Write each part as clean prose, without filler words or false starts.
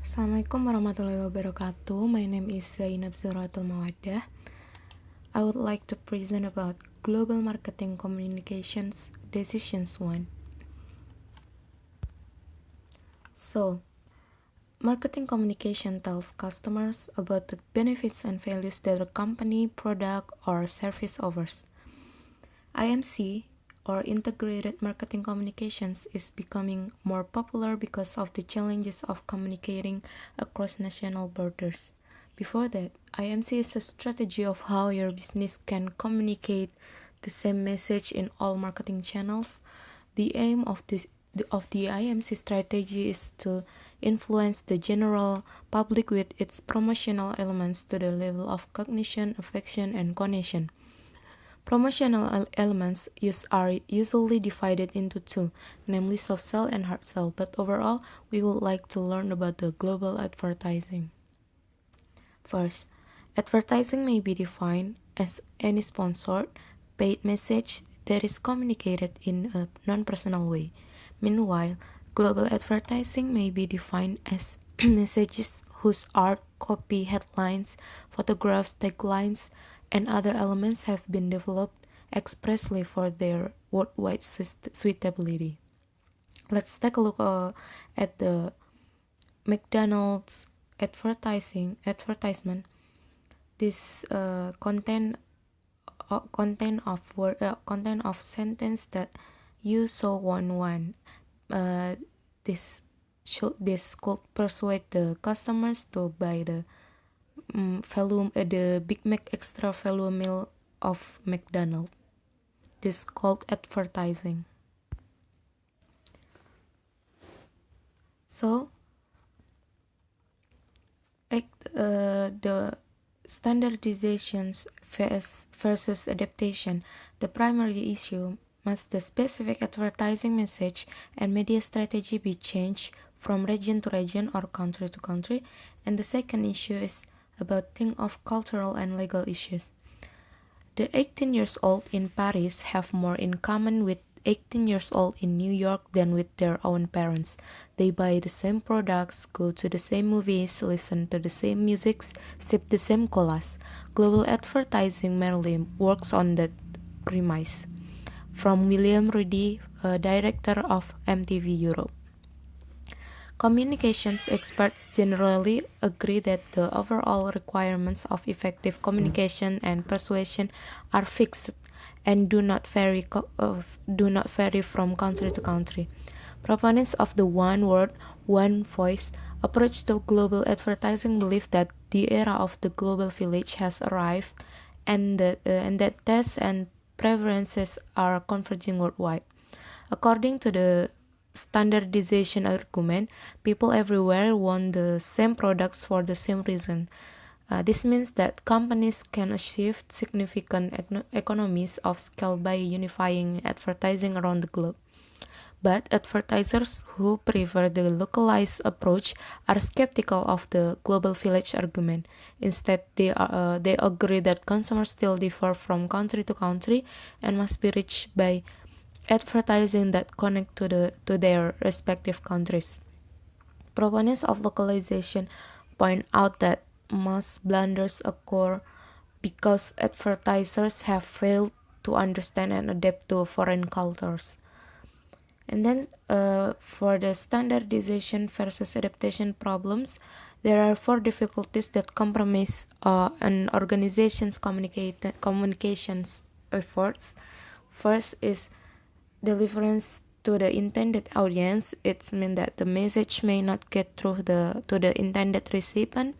Assalamualaikum warahmatullahi wabarakatuh. My name is Zainab Zuratul Mawadah. I would like to present about Global Marketing Communications Decisions 1. So, marketing communication tells customers about the benefits and values that a company, product, or service offers. IMC, or Integrated Marketing Communications, is becoming more popular because of the challenges of communicating across national borders. Before that, IMC is a strategy of how your business can communicate the same message in all marketing channels. The aim of the IMC strategy is to influence the general public with its promotional elements to the level of cognition, affection, and connection. Promotional elements are usually divided into two, namely soft sell and hard sell, but overall, we would like to learn about the global advertising. First, advertising may be defined as any sponsored, paid message that is communicated in a non-personal way. Meanwhile, global advertising may be defined as messages whose art, copy, headlines, photographs, taglines, and other elements have been developed expressly for their worldwide suitability. Let's take a look at the McDonald's advertisement. This content of sentence that you saw one. This could persuade the customers to buy the Big Mac extra value meal of McDonald's. This called advertising. So, the standardizations versus adaptation. The primary issue: must the specific advertising message and media strategy be changed from region to region or country to country? And the second issue is about thing of cultural and legal issues. The 18 years old in Paris have more in common with 18 years old in New York than with their own parents. They buy the same products, go to the same movies, listen to the same music, sip the same colas. Global advertising merely works on that premise. From William Rudy, director of MTV Europe. Communications experts generally agree that the overall requirements of effective communication and persuasion are fixed and do not vary from country to country. Proponents of the one word, one voice approach to global advertising believe that the era of the global village has arrived and that tastes and preferences are converging worldwide. According to the standardization argument, people everywhere want the same products for the same reason. This means that companies can achieve significant economies of scale by unifying advertising around the globe. But advertisers who prefer the localized approach are skeptical of the global village argument. Instead, they agree that consumers still differ from country to country and must be reached by advertising that connect to their respective countries. Proponents of localization point out that most blunders occur because advertisers have failed to understand and adapt to foreign cultures. And then for the standardization versus adaptation problems, there are 4 difficulties that compromise an organization's communications efforts. First is deliverance to the intended audience. It means that the message may not get through to the intended recipient.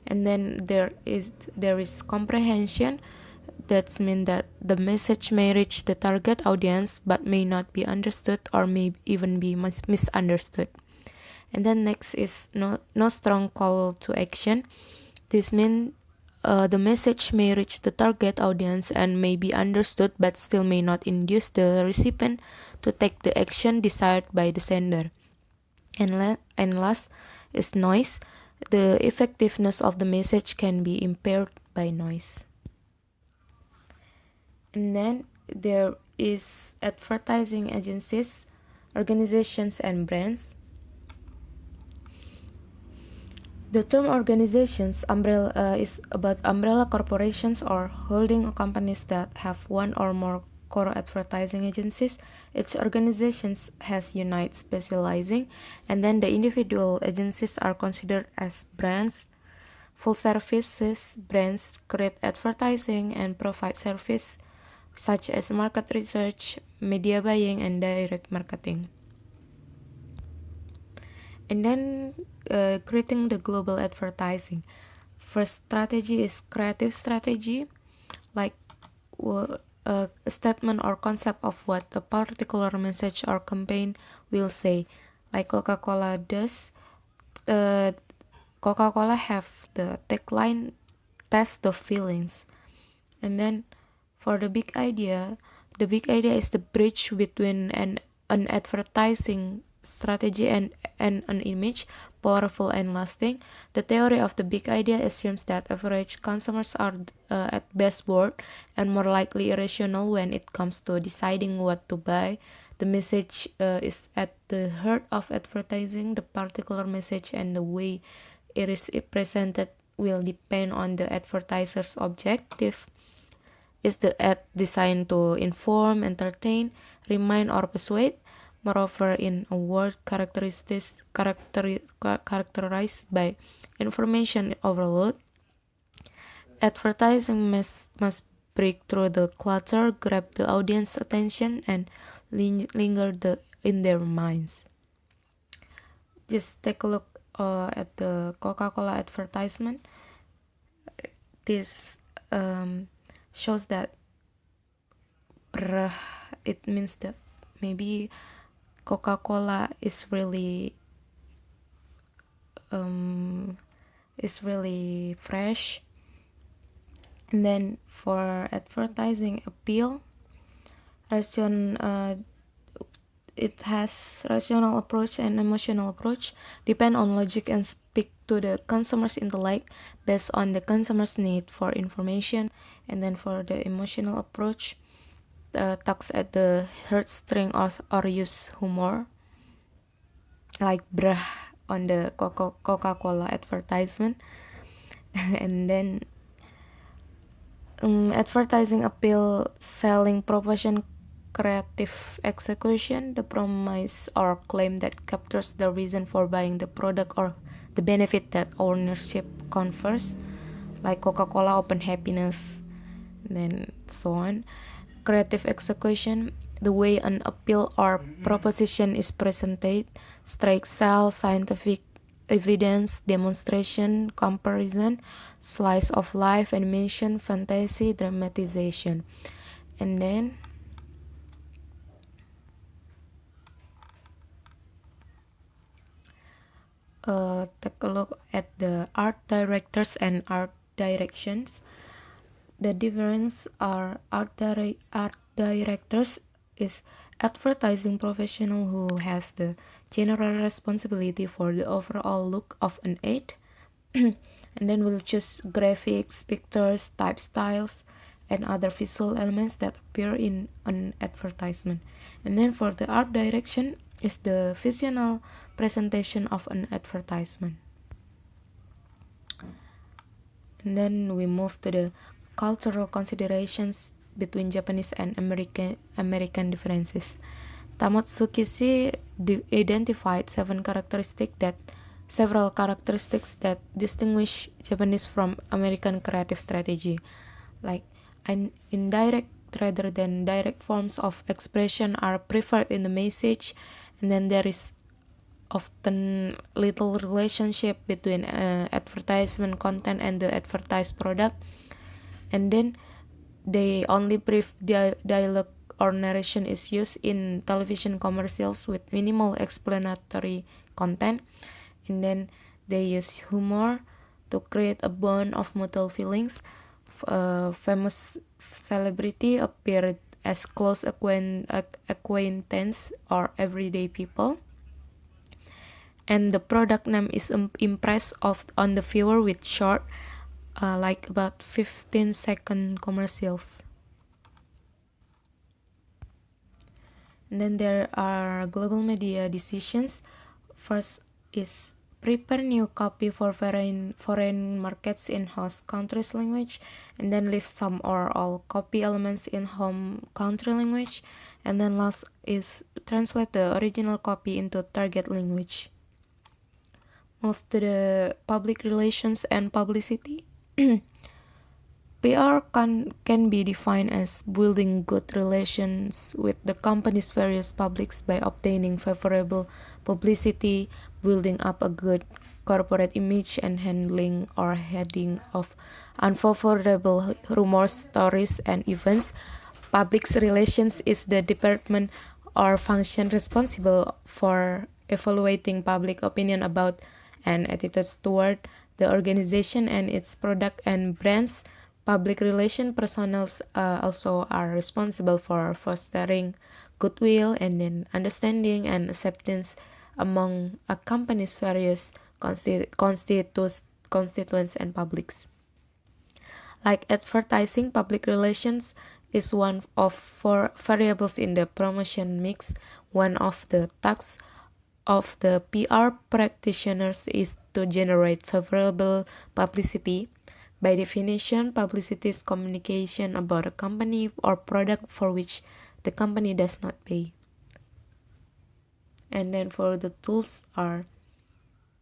And then there is comprehension. That means that the message may reach the target audience but may not be understood or may even be misunderstood. And then next is no strong call to action. This means the message may reach the target audience and may be understood but still may not induce the recipient to take the action desired by the sender. And last is noise. The effectiveness of the message can be impaired by noise. And then there is advertising agencies, organizations, and brands. The term organizations umbrella is about umbrella corporations or holding companies that have one or more core advertising agencies. Each organization has unit specializing, and then the individual agencies are considered as brands. Full services brands create advertising and provide service such as market research, media buying, and direct marketing. And then creating the global advertising. First strategy is creative strategy, like a statement or concept of what a particular message or campaign will say. Like Coca-Cola does. Coca-Cola have the tagline "Test the feelings." And then for the big idea is the bridge between an advertising strategy and an image, powerful and lasting. The theory of the big idea assumes that average consumers are at best bored and more likely irrational when it comes to deciding what to buy. The message is at the heart of advertising. The particular message and the way it is presented will depend on the advertiser's objective. Is the ad designed to inform, entertain, remind, or persuade? Moreover, in a world characterized by information overload, advertising must break through the clutter, grab the audience attention, and linger in their minds. Just take a look at the Coca-Cola advertisement. This shows that it means that maybe Coca-Cola is really fresh. And then for advertising appeal, it has rational approach and emotional approach, depend on logic and speak to the consumer's intellect based on the consumer's need for information. And then for the emotional approach, tugs at the heartstring or use humor, like brah on the Coca-Cola advertisement. And then advertising appeal, selling proposition, creative execution, the promise or claim that captures the reason for buying the product or the benefit that ownership confers, like Coca-Cola open happiness, and then so on. Creative execution, the way an appeal or proposition is presented, strike sell, scientific evidence, demonstration, comparison, slice of life, animation, fantasy, dramatization. And then take a look at the art directors and art directions. The difference are art directors is advertising professional who has the general responsibility for the overall look of an ad. And then we'll choose graphics, pictures, type styles, and other visual elements that appear in an advertisement. And then for the art direction is the visual presentation of an advertisement. And then we move to the cultural considerations between Japanese and American differences. Tamotsukishi identified several characteristics that distinguish Japanese from American creative strategy, like indirect rather than direct forms of expression are preferred in the message, and then there is often little relationship between advertisement content and the advertised product, and then they only brief dialogue or narration is used in television commercials with minimal explanatory content, and then they use humor to create a bond of mutual feelings. Famous celebrity appeared as close acquaintance or everyday people, and the product name is impressed on the viewer with short, like about 15-second commercials. And then there are global media decisions. First is prepare new copy for foreign markets in host country's language, and then leave some or all copy elements in home country language, and then last is translate the original copy into target language. Move to the public relations and publicity. PR can be defined as building good relations with the company's various publics by obtaining favorable publicity, building up a good corporate image, and handling or heading of unfavorable rumors, stories, and events. Public relations is the department or function responsible for evaluating public opinion about and attitudes toward the organization and its product and brands. Public relation personnel also are responsible for fostering goodwill and then understanding and acceptance among a company's various constituents and publics. Like advertising, public relations is one of four variables in the promotion mix. One of the tasks of the PR practitioners is to generate favorable publicity. By definition, publicity is communication about a company or product for which the company does not pay. And then for the tools are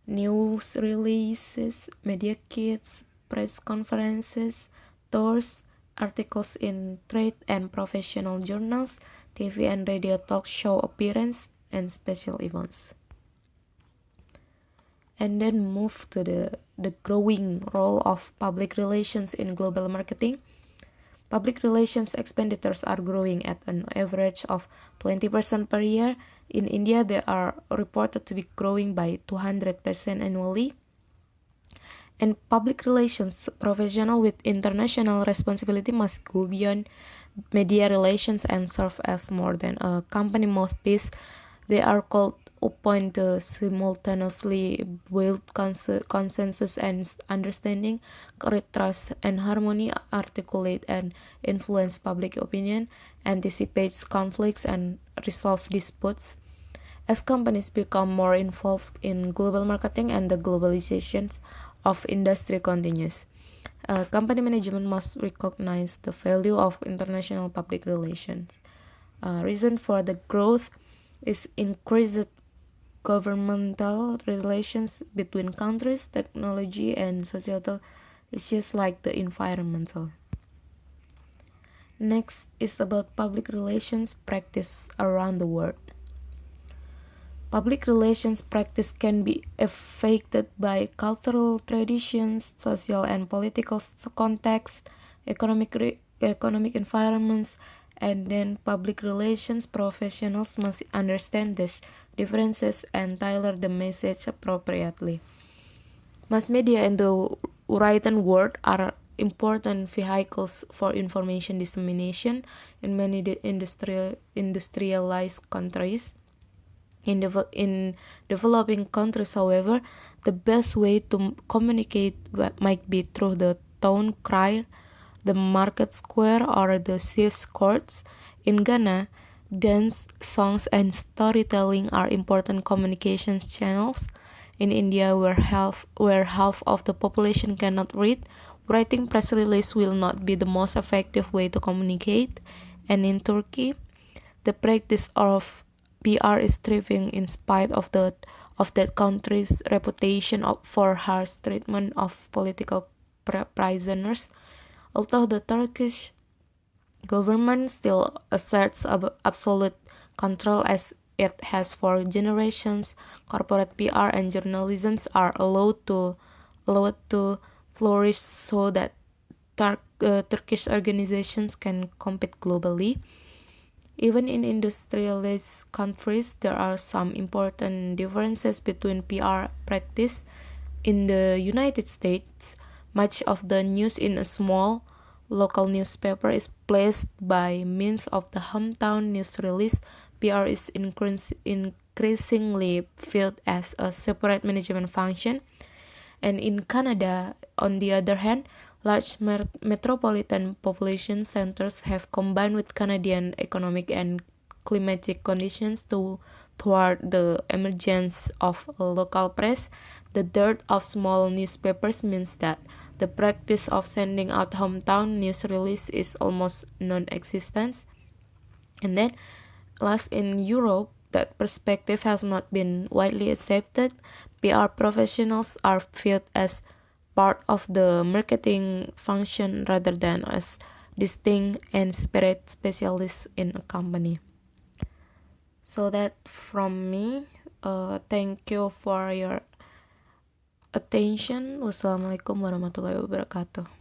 news releases, media kits, press conferences, tours, articles in trade and professional journals, TV and radio talk show appearance, and special events. And then move to the growing role of public relations in global marketing. Public relations expenditures are growing at an average of 20% per year. In India, they are reported to be growing by 200% annually. And public relations professional with international responsibility must go beyond media relations and serve as more than a company mouthpiece. They are called upon to simultaneously build consensus and understanding, create trust and harmony, articulate and influence public opinion, anticipates conflicts and resolve disputes. As companies become more involved in global marketing and the globalization of industry continues, company management must recognize the value of international public relations. Reason for the growth is increased governmental relations between countries, technology, and societal issues like the environmental. Next is about public relations practice around the world. Public relations practice can be affected by cultural traditions, social and political contexts, economic environments, and then public relations professionals must understand these differences and tailor the message appropriately. Mass media and the written word are important vehicles for information dissemination in many industrialized countries. In developing countries, however, the best way to communicate might be through the town crier, the market square, or the chief's courts. In Ghana, dance, songs, and storytelling are important communications channels. In India, where half of the population cannot read, writing press release will not be the most effective way to communicate. And in Turkey, the practice of PR is thriving in spite of that country's reputation for harsh treatment of political prisoners. Although the Turkish government still asserts absolute control as it has for generations, corporate PR and journalism are allowed to flourish so that Turkish organizations can compete globally. Even in industrialized countries, there are some important differences between PR practice. In the United States, much of the news in a small local newspaper is placed by means of the hometown news release. PR is increasingly viewed as a separate management function. And in Canada, on the other hand, large metropolitan population centers have combined with Canadian economic and climatic conditions toward the emergence of a local press. The dearth of small newspapers means that the practice of sending out hometown news release is almost non-existent. And then, last in Europe, that perspective has not been widely accepted. PR professionals are viewed as part of the marketing function rather than as distinct and separate specialists in a company. So that from me, thank you for your attention. Wassalamualaikum warahmatullahi wabarakatuh.